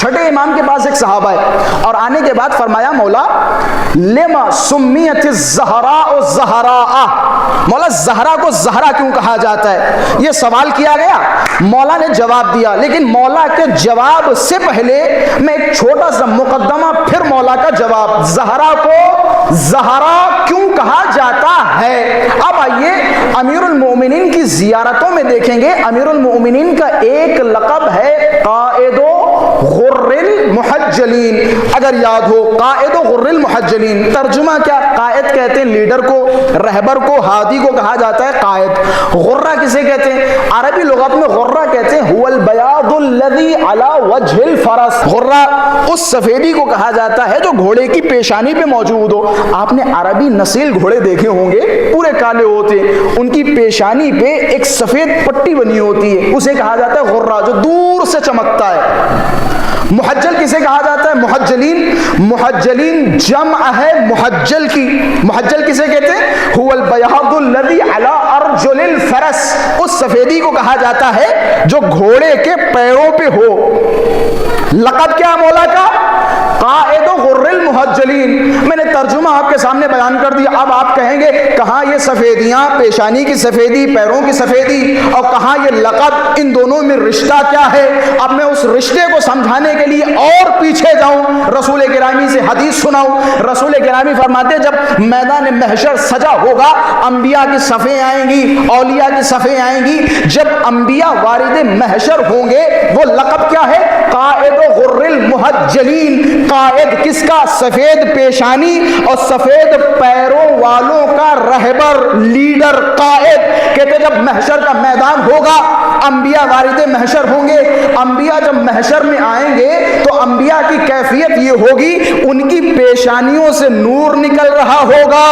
چھٹے امام کے پاس ایک صحابہ ہے اور آنے کے بعد فرمایا مولا لما سمیت الزہراء زہراء، مولا زہرا کو زہرا کیوں کہا جاتا ہے؟ یہ سوال کیا گیا، مولا نے جواب دیا، لیکن مولا کے جواب سے پہلے میں ایک چھوٹا سا مقدمہ پھر مولا کا جواب، زہرا کو زہرا کیوں کہا جاتا ہے؟ اب آئیے امیر المومنین کی زیارتوں میں دیکھیں گے، امیر المومنین کا ایک لقب ہے قائد غر المحجلین، اگر یاد ہو قائد غر المحجلین، ترجمہ کیا؟ قائد کہتے ہیں لیڈر کو، رہبر کو، ہادی کو کہا جاتا ہے قائد۔ غرہ کسے کہتے ہیں؟ عربی لغت میں غرہ کہتے ہیں هو البیاض الذی علی وجہ الفرس، غرہ اس سفیدی کو کہا جاتا ہے جو گھوڑے کی پیشانی پہ موجود ہو۔ آپ نے عربی نسیل گھوڑے دیکھے ہوں گے، پورے کالے ہوتے ہیں، ان کی پیشانی پہ ایک سفید پٹی بنی ہوتی ہے، اسے کہا جاتا ہے غرہ، جو دور سے چمکتا ہے۔ محجل کسے کہا جاتا ہے؟ محجلین، محجلین جمع ہے محجل کی، محجل کسے کہتے ہیں؟ هو البیاض الذی علی ارجل الفرس، اس سفیدی کو کہا جاتا ہے جو گھوڑے کے پیروں پہ ہو۔ لقب کیا مولا کا؟ قائد غر المحجلین۔ میں نے ترجمہ آپ کے سامنے بیان کر دیا، اب آپ کہیں گے کہاں یہ سفیدیاں، پیشانی کی سفیدی، پیروں کی سفیدی، اور کہاں یہ لقب، ان دونوں میں رشتہ کیا ہے؟ اب میں اس رشتے کو سمجھانے کے لیے اور پیچھے جاؤں، رسول گرامی سے حدیث سناؤں۔ رسول گرامی فرماتے جب میدان محشر سجا ہوگا، انبیاء کی صفیں آئیں گی، اولیاء کی صفیں آئیں گی، جب انبیاء وارد محشر ہوں گے، وہ لقب کیا ہے؟ قائد غر المحجلین۔ قائد کس کا؟ سفید پیشانی اور سفید پیروں والوں کا رہبر، لیڈر، قائد۔ کہتے جب محشر کا میدان ہوگا، انبیاء وارد محشر ہوں گے، انبیاء جب محشر میں آئیں گے تو انبیاء کی کیفیت یہ ہوگی، ان کی پیشانیوں سے نور نکل رہا ہوگا،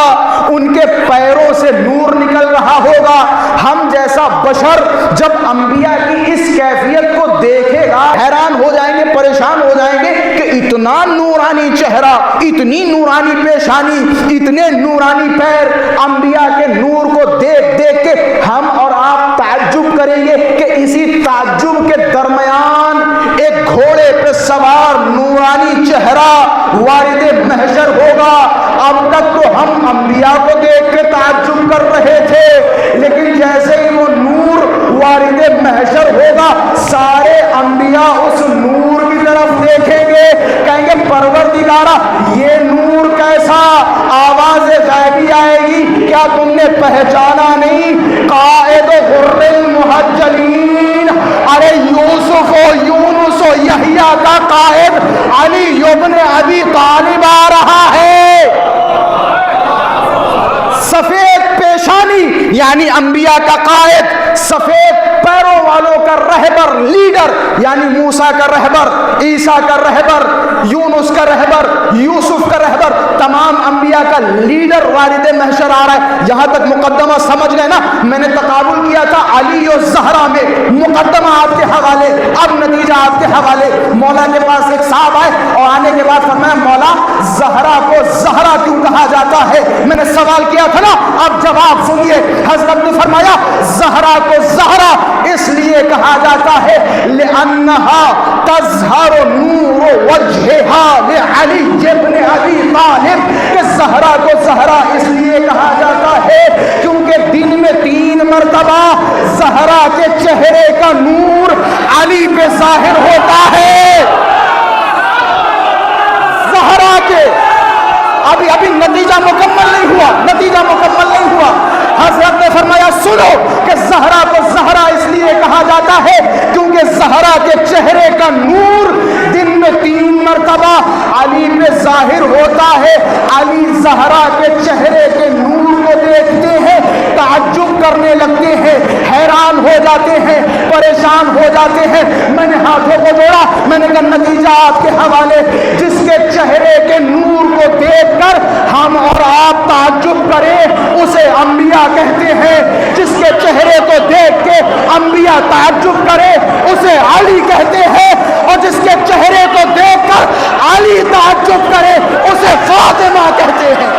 ان کے پیروں سے نور نکل رہا ہوگا۔ ہم جیسا بشر جب انبیاء کی اس کیفیت کو دیکھے گا، حیران ہو جائیں گے، پریشان ہو جائیں گے کہ اتنا نورانی چہرہ، اتنی نورانی پیشانی، اتنے نورانی پیر، انبیاء کے نور کو دیکھ دیکھ کے ہم اور آپ تعجب کریں گے کہ اسی تعجب کے درمیان ایک گھوڑے پہ سوار نورانی چہرہ وارد محشر ہوگا۔ اب تک تو ہم انبیاء کو دیکھ کے تعجب کر رہے تھے، لیکن جیسے ہی وہ نور وارد محشر ہوگا، سارے انبیاء اس نور کی طرف دیکھیں گے، کہیں گے پروردگارا یہ نور کیسا؟ آواز غیبی آئے گی، کیا تم نے پہچانا نہیں؟ قائد غر المحجلین، ارے یوسف و یونس و یحییٰ کا قائد علی ابن ابی طالب آ رہا ہے۔ سفید پیشانی یعنی انبیاء کا قائد، سفید پیروں والوں کا رہبر، لیڈر یعنی موسیٰ کا رہبر، عیسیٰ کا رہبر، یونس کا رہبر، یوسف کا رہبر، تمام انبیاء کا لیڈر وارد محشر آ رہا ہے۔ یہاں تک مقدمہ سمجھ گئے نا؟ میں نے تقابل کیا تھا علی و زہرا میں، مقدمہ آپ کے حوالے، اب نتیجہ آپ کے حوالے۔ مولا کے پاس ایک صاحب آئے اور آنے کے بعد فرمایا مولا زہرا کو زہرا کیوں کہا جاتا ہے؟ میں نے سوال کیا تھا نا، اب جواب سنیے۔ حضرت نے فرمایا زہرا کو زہرا اس لیے کہا جاتا ہے لأنها تظہر نور وجہہا لعلی ابن ابی طالب، کہ زہرا کو زہرا اس لیے کہا جاتا ہے کیونکہ دن میں 3 مرتبہ زہرا کے چہرے کا نور علی پہ ظاہر ہوتا ہے۔ زہرا کے ابھی نتیجہ مکمل نہیں ہوا، نتیجہ مکمل نہیں ہوا۔ حضرت نے فرمایا سنو کہ زہرا کو زہرا اس لیے کہا جاتا ہے کیونکہ زہرا کے چہرے کا نور دن میں 3 مرتبہ علی پہ ظاہر ہوتا ہے۔ علی زہرا کے چہرے کے نور کو دیکھتے ہیں، تعجب کرنے لگتے ہیں، حیران ہو جاتے ہیں، پریشان ہو جاتے ہیں۔ میں نے ہاتھوں کو جوڑا، میں نے کہا نتیجہ آپ کے حوالے، جس کے چہرے کے نور کو دیکھ کر ہم اور آپ تعجب کریں اسے انبیاء کہتے ہیں، جس کے چہرے کو دیکھ کے انبیاء تعجب کرے اسے علی کہتے ہیں، اور جس کے چہرے کو دیکھ کر علی تعجب کرے اسے فاطمہ کہتے ہیں۔